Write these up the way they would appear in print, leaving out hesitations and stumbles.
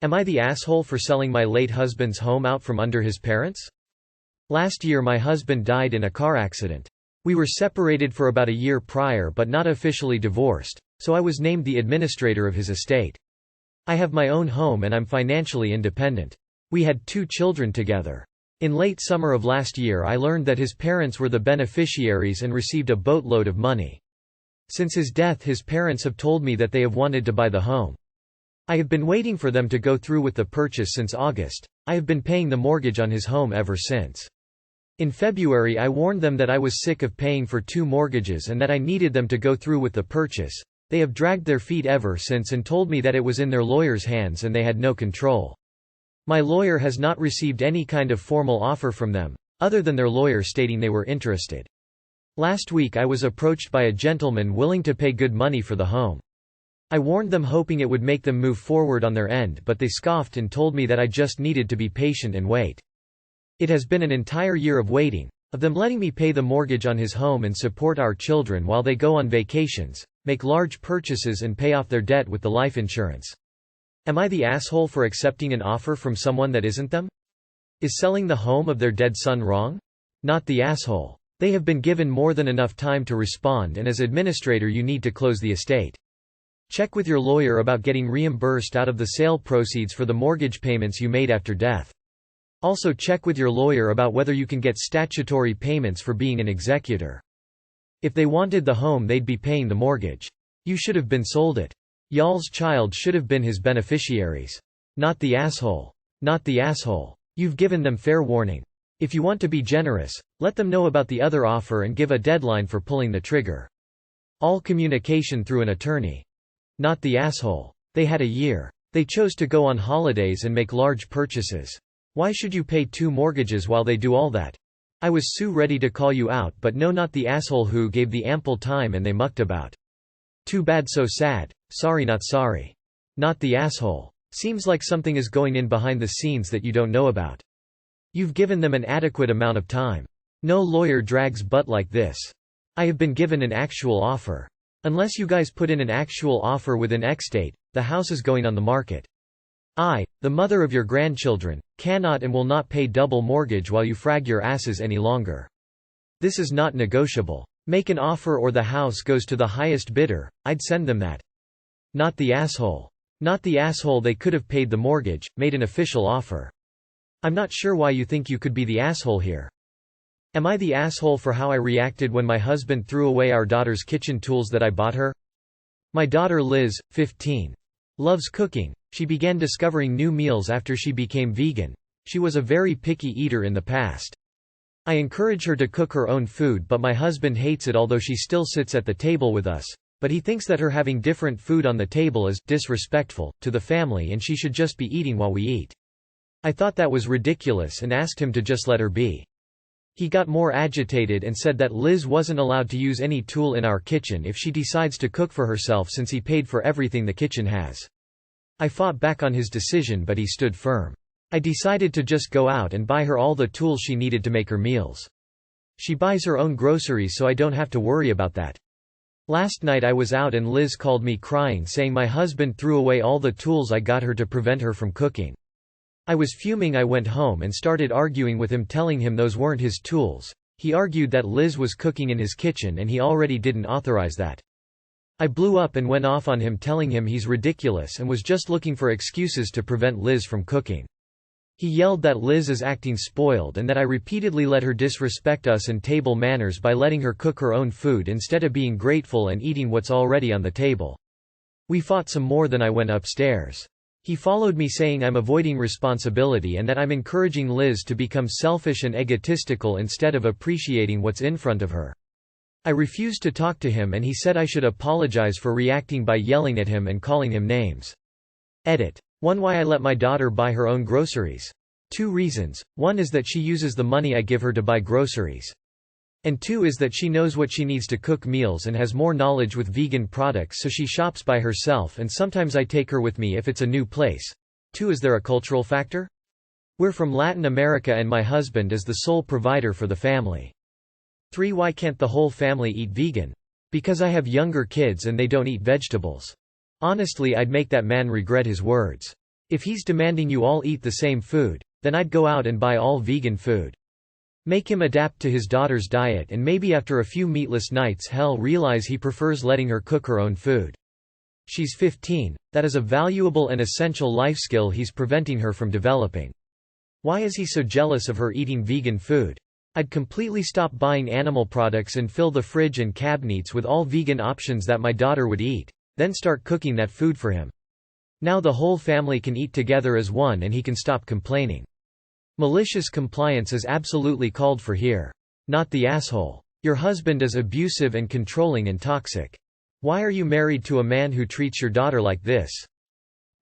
Am I the asshole for selling my late husband's home out from under his parents? Last year my husband died in a car accident. We were separated for about a year prior but not officially divorced, so I was named the administrator of his estate. I have my own home and I'm financially independent. We had 2 children together. In late summer of last year I learned that his parents were the beneficiaries and received a boatload of money. Since his death his parents have told me that they have wanted to buy the home. I have been waiting for them to go through with the purchase since August. I have been paying the mortgage on his home ever since. In February I warned them that I was sick of paying for 2 mortgages and that I needed them to go through with the purchase. They have dragged their feet ever since and told me that it was in their lawyer's hands and they had no control. My lawyer has not received any kind of formal offer from them, other than their lawyer stating they were interested. Last week I was approached by a gentleman willing to pay good money for the home. I warned them hoping it would make them move forward on their end, but they scoffed and told me that I just needed to be patient and wait. It has been an entire year of waiting, of them letting me pay the mortgage on his home and support our children while they go on vacations, make large purchases and pay off their debt with the life insurance. Am I the asshole for accepting an offer from someone that isn't them? Is selling the home of their dead son wrong? Not the asshole. They have been given more than enough time to respond, and as administrator you need to close the estate. Check with your lawyer about getting reimbursed out of the sale proceeds for the mortgage payments you made after death. Also check with your lawyer about whether you can get statutory payments for being an executor. If they wanted the home they'd be paying the mortgage. You should have been sold it. Y'all's child should have been his beneficiaries. Not the asshole. Not the asshole. You've given them fair warning. If you want to be generous, let them know about the other offer and give a deadline for pulling the trigger. All communication through an attorney. Not the asshole. They had a year. They chose to go on holidays and make large purchases. Why should you pay 2 mortgages while they do all that? I was so ready to call you out, but no, not the asshole who gave the ample time and they mucked about. Too bad, so sad. Sorry, not sorry. Not the asshole. Seems like something is going in behind the scenes that you don't know about. You've given them an adequate amount of time. No lawyer drags butt like this. I have been given an actual offer. Unless you guys put in an actual offer within X date, the house is going on the market. I, the mother of your grandchildren, cannot and will not pay double mortgage while you frag your asses any longer. This is not negotiable. Make an offer or the house goes to the highest bidder. I'd send them that. Not the asshole. Not the asshole. They could have paid the mortgage, made an official offer. I'm not sure why you think you could be the asshole here. Am I the asshole for how I reacted when my husband threw away our daughter's kitchen tools that I bought her? My daughter Liz, 15, loves cooking. She began discovering new meals after she became vegan. She was a very picky eater in the past. I encourage her to cook her own food, but my husband hates it, although she still sits at the table with us. But he thinks that her having different food on the table is disrespectful to the family and she should just be eating while we eat. I thought that was ridiculous and asked him to just let her be. He got more agitated and said that Liz wasn't allowed to use any tool in our kitchen if she decides to cook for herself, since he paid for everything the kitchen has. I fought back on his decision, but he stood firm. I decided to just go out and buy her all the tools she needed to make her meals. She buys her own groceries, so I don't have to worry about that. Last night I was out and Liz called me crying, saying my husband threw away all the tools I got her to prevent her from cooking. I was fuming. I went home and started arguing with him, telling him those weren't his tools. He argued that Liz was cooking in his kitchen and he already didn't authorize that. I blew up and went off on him, telling him he's ridiculous and was just looking for excuses to prevent Liz from cooking. He yelled that Liz is acting spoiled and that I repeatedly let her disrespect us and table manners by letting her cook her own food instead of being grateful and eating what's already on the table. We fought some more, then I went upstairs. He followed me, saying I'm avoiding responsibility and that I'm encouraging Liz to become selfish and egotistical instead of appreciating what's in front of her. I refused to talk to him and he said I should apologize for reacting by yelling at him and calling him names. Edit. 1. Why I let my daughter buy her own groceries. 2 reasons. 1 is that she uses the money I give her to buy groceries. And 2 is that she knows what she needs to cook meals and has more knowledge with vegan products, so she shops by herself, and sometimes I take her with me if it's a new place. 2. Is there a cultural factor? We're from Latin America and my husband is the sole provider for the family. 3. Why can't the whole family eat vegan? Because I have younger kids and they don't eat vegetables. Honestly, I'd make that man regret his words. If he's demanding you all eat the same food, then I'd go out and buy all vegan food. Make him adapt to his daughter's diet and maybe after a few meatless nights he'll realize he prefers letting her cook her own food. She's 15, that is a valuable and essential life skill he's preventing her from developing. Why is he so jealous of her eating vegan food? I'd completely stop buying animal products and fill the fridge and cabinets with all vegan options that my daughter would eat, then start cooking that food for him. Now the whole family can eat together as one and he can stop complaining. Malicious compliance is absolutely called for here. Not the asshole. Your husband is abusive and controlling and toxic. Why are you married to a man who treats your daughter like this?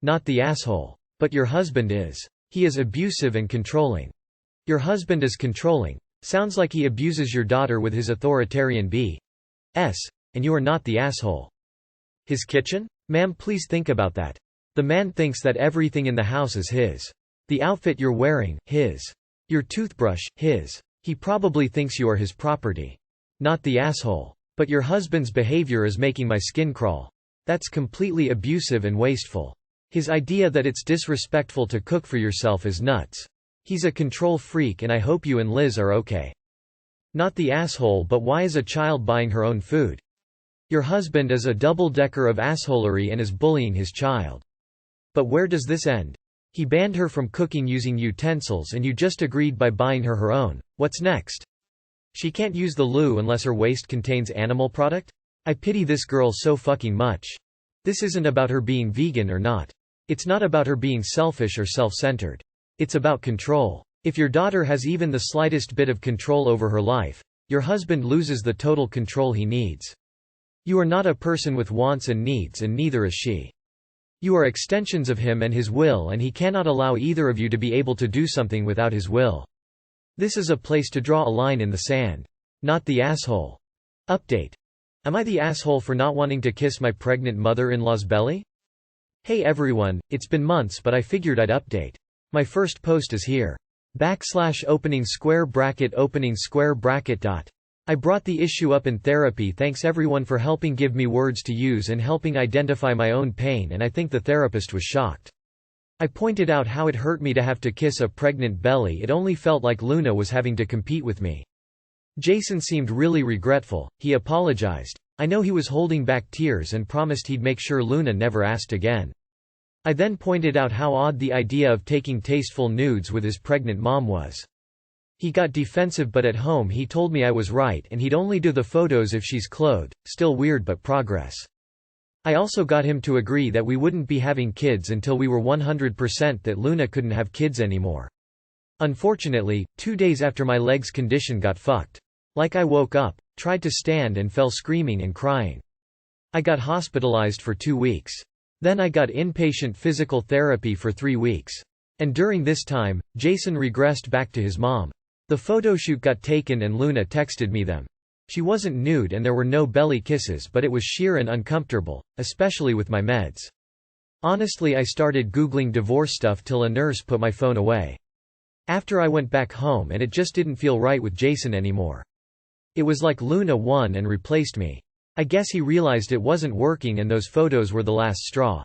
Not the asshole. But your husband is. He is abusive and controlling. Your husband is controlling. Sounds like he abuses your daughter with his authoritarian B.S., and you are not the asshole. His kitchen? Ma'am, please think about that. The man thinks that everything in the house is his. The outfit you're wearing, his. Your toothbrush, his. He probably thinks you are his property. Not the asshole. But your husband's behavior is making my skin crawl. That's completely abusive and wasteful. His idea that it's disrespectful to cook for yourself is nuts. He's a control freak and I hope you and Liz are okay. Not the asshole, but why is a child buying her own food? Your husband is a double-decker of assholery and is bullying his child. But where does this end? He banned her from cooking using utensils and you just agreed by buying her own. What's next? She can't use the loo unless her waste contains animal product? I pity this girl so fucking much. This isn't about her being vegan or not. It's not about her being selfish or self-centered. It's about control. If your daughter has even the slightest bit of control over her life, your husband loses the total control he needs. You are not a person with wants and needs and neither is she. You are extensions of him and his will and he cannot allow either of you to be able to do something without his will. This is a place to draw a line in the sand. Not the asshole. Update. Am I the asshole for not wanting to kiss my pregnant mother-in-law's belly? Hey everyone, it's been months but I figured I'd update. My first post is here. /opening square bracket. I brought the issue up in therapy. Thanks everyone for helping give me words to use and helping identify my own pain, and I think the therapist was shocked. I pointed out how it hurt me to have to kiss a pregnant belly. It only felt like Luna was having to compete with me. Jason seemed really regretful. He apologized. I know he was holding back tears and promised he'd make sure Luna never asked again. I then pointed out how odd the idea of taking tasteful nudes with his pregnant mom was. He got defensive, but at home he told me I was right and he'd only do the photos if she's clothed. Still weird but progress. I also got him to agree that we wouldn't be having kids until we were 100% that Luna couldn't have kids anymore. Unfortunately, 2 days after my leg's condition got fucked. Like I woke up, tried to stand and fell screaming and crying. I got hospitalized for 2 weeks. Then I got inpatient physical therapy for 3 weeks. And during this time, Jason regressed back to his mom. The photoshoot got taken and Luna texted me them. She wasn't nude and there were no belly kisses, but it was sheer and uncomfortable, especially with my meds. Honestly, I started Googling divorce stuff till a nurse put my phone away. After I went back home and it just didn't feel right with Jason anymore. It was like Luna won and replaced me. I guess he realized it wasn't working and those photos were the last straw.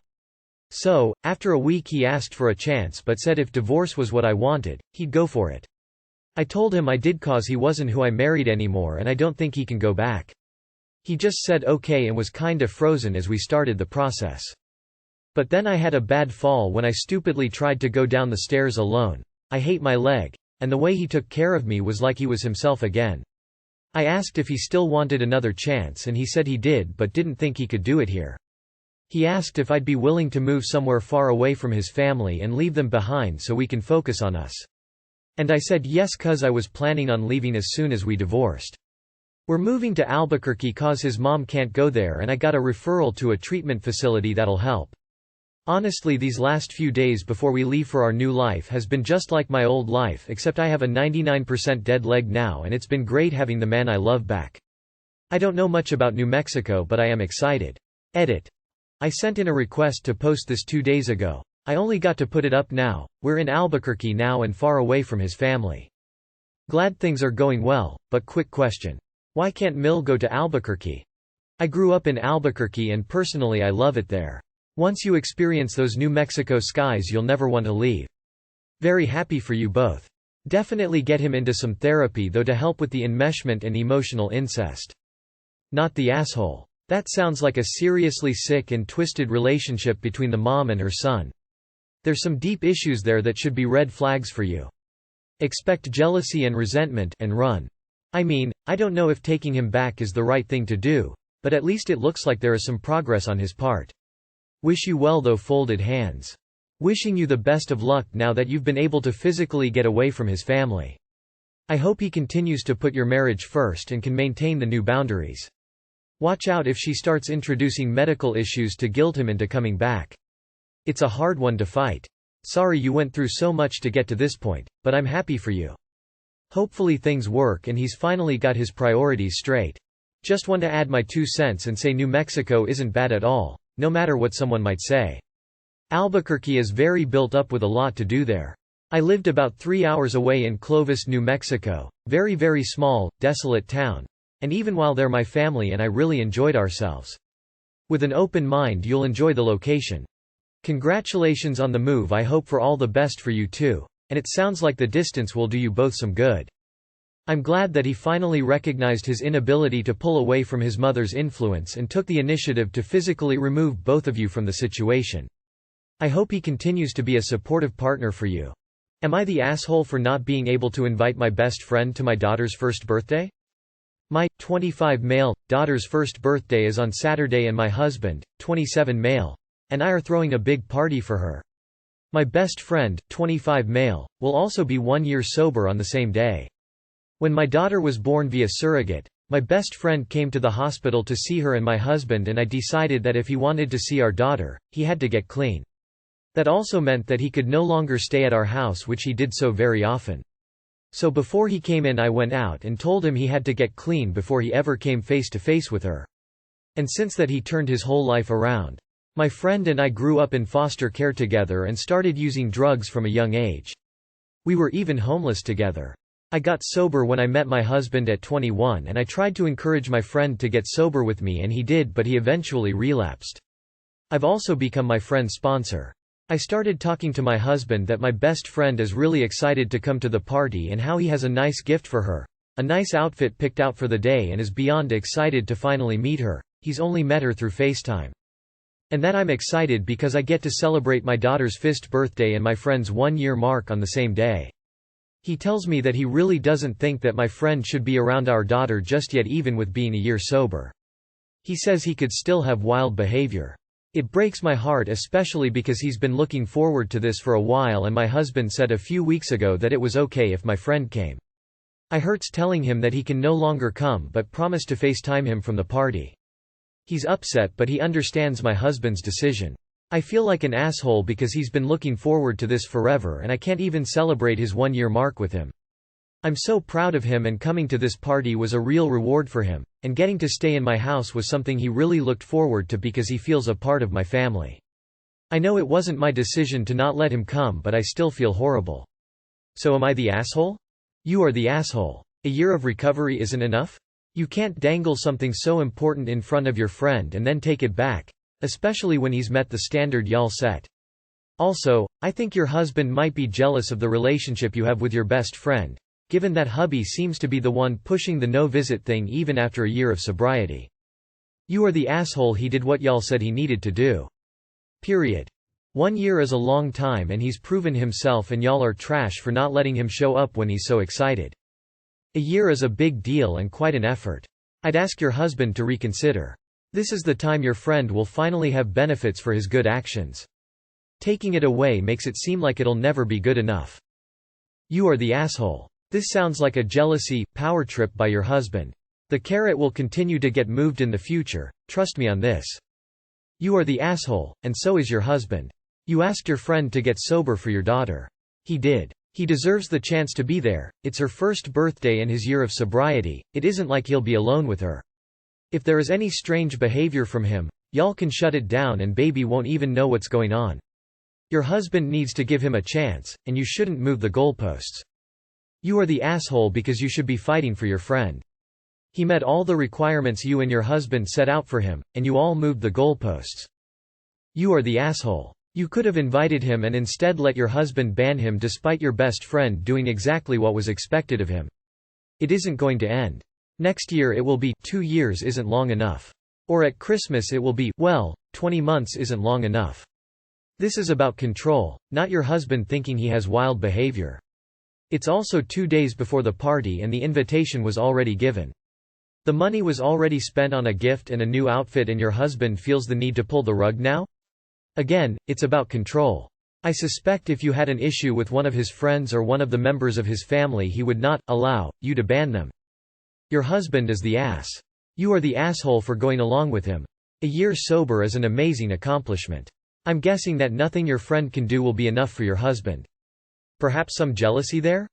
So, after a week he asked for a chance but said if divorce was what I wanted, he'd go for it. I told him I did cause he wasn't who I married anymore and I don't think he can go back. He just said okay and was kinda frozen as we started the process. But then I had a bad fall when I stupidly tried to go down the stairs alone. I hate my leg. And the way he took care of me was like he was himself again. I asked if he still wanted another chance and he said he did but didn't think he could do it here. He asked if I'd be willing to move somewhere far away from his family and leave them behind so we can focus on us. And I said yes cause I was planning on leaving as soon as we divorced. We're moving to Albuquerque cause his mom can't go there and I got a referral to a treatment facility that'll help. Honestly, these last few days before we leave for our new life has been just like my old life except I have a 99% dead leg now and it's been great having the man I love back. I don't know much about New Mexico but I am excited. Edit. I sent in a request to post this 2 days ago. I only got to put it up now. We're in Albuquerque now and far away from his family. Glad things are going well, but quick question. Why can't Mill go to Albuquerque? I grew up in Albuquerque and personally I love it there. Once you experience those New Mexico skies, you'll never want to leave. Very happy for you both. Definitely get him into some therapy though to help with the enmeshment and emotional incest. Not the asshole. That sounds like a seriously sick and twisted relationship between the mom and her son. There's some deep issues there that should be red flags for you. Expect jealousy and resentment, and run. I mean, I don't know if taking him back is the right thing to do, but at least it looks like there is some progress on his part. Wish you well though, folded hands. Wishing you the best of luck now that you've been able to physically get away from his family. I hope he continues to put your marriage first and can maintain the new boundaries. Watch out if she starts introducing medical issues to guilt him into coming back. It's a hard one to fight. Sorry you went through so much to get to this point, but I'm happy for you. Hopefully things work and he's finally got his priorities straight. Just want to add my 2 cents and say New Mexico isn't bad at all, no matter what someone might say. Albuquerque is very built up with a lot to do there. I lived about 3 hours away in Clovis, New Mexico, very small, desolate town, and even while there my family and I really enjoyed ourselves. With an open mind you'll enjoy the location. Congratulations on the move. I hope for all the best for you too, and it sounds like the distance will do you both some good. I'm glad that he finally recognized his inability to pull away from his mother's influence and took the initiative to physically remove both of you from the situation. I hope he continues to be a supportive partner for you. Am I the asshole for not being able to invite my best friend to my daughter's first birthday? My, 25 male, daughter's first birthday is on Saturday and my husband, 27 male, and I are throwing a big party for her. My best friend, 25 male, will also be 1 year sober on the same day. When my daughter was born via surrogate, my best friend came to the hospital to see her and my husband, and I decided that if he wanted to see our daughter, he had to get clean. That also meant that he could no longer stay at our house, which he did so very often. So before he came in I went out and told him he had to get clean before he ever came face to face with her. And since that he turned his whole life around. My friend and I grew up in foster care together and started using drugs from a young age. We were even homeless together. I got sober when I met my husband at 21 and I tried to encourage my friend to get sober with me and he did, but he eventually relapsed. I've also become my friend's sponsor. I started talking to my husband that my best friend is really excited to come to the party and how he has a nice gift for her, a nice outfit picked out for the day, and is beyond excited to finally meet her. He's only met her through FaceTime. And that I'm excited because I get to celebrate my daughter's 5th birthday and my friend's 1 year mark on the same day. He tells me that he really doesn't think that my friend should be around our daughter just yet, even with being a year sober. He says he could still have wild behavior. It breaks my heart, especially because he's been looking forward to this for a while and my husband said a few weeks ago that it was okay if my friend came. I hurts telling him that he can no longer come but promised to FaceTime him from the party. He's upset but he understands my husband's decision. I feel like an asshole because he's been looking forward to this forever and I can't even celebrate his 1 year mark with him. I'm so proud of him and coming to this party was a real reward for him, and getting to stay in my house was something he really looked forward to because he feels a part of my family. I know it wasn't my decision to not let him come but I still feel horrible. So am I the asshole? You are the asshole. A year of recovery isn't enough? You can't dangle something so important in front of your friend and then take it back, especially when he's met the standard y'all set. Also, I think your husband might be jealous of the relationship you have with your best friend, given that hubby seems to be the one pushing the no-visit thing even after a year of sobriety. You are the asshole. He did what y'all said he needed to do. Period. 1 year is a long time and he's proven himself and y'all are trash for not letting him show up when he's so excited. A year is a big deal and quite an effort. I'd ask your husband to reconsider. This is the time your friend will finally have benefits for his good actions. Taking it away makes it seem like it'll never be good enough. You are the asshole. This sounds like a jealousy, power trip by your husband. The carrot will continue to get moved in the future, trust me on this. You are the asshole, and so is your husband. You asked your friend to get sober for your daughter. He did. He deserves the chance to be there. It's her first birthday and his year of sobriety. It isn't like he'll be alone with her. If there is any strange behavior from him, y'all can shut it down and baby won't even know what's going on. Your husband needs to give him a chance, and you shouldn't move the goalposts. You are the asshole because you should be fighting for your friend. He met all the requirements you and your husband set out for him, and you all moved the goalposts. You are the asshole. You could have invited him and instead let your husband ban him despite your best friend doing exactly what was expected of him. It isn't going to end. Next year it will be, 2 years isn't long enough. Or at Christmas it will be, well, 20 months isn't long enough. This is about control, not your husband thinking he has wild behavior. It's also 2 days before the party and the invitation was already given. The money was already spent on a gift and a new outfit and your husband feels the need to pull the rug now? Again, it's about control. I suspect if you had an issue with one of his friends or one of the members of his family he would not allow you to ban them. Your husband is the ass. You are the asshole for going along with him. A year sober is an amazing accomplishment. I'm guessing that nothing your friend can do will be enough for your husband. Perhaps some jealousy there?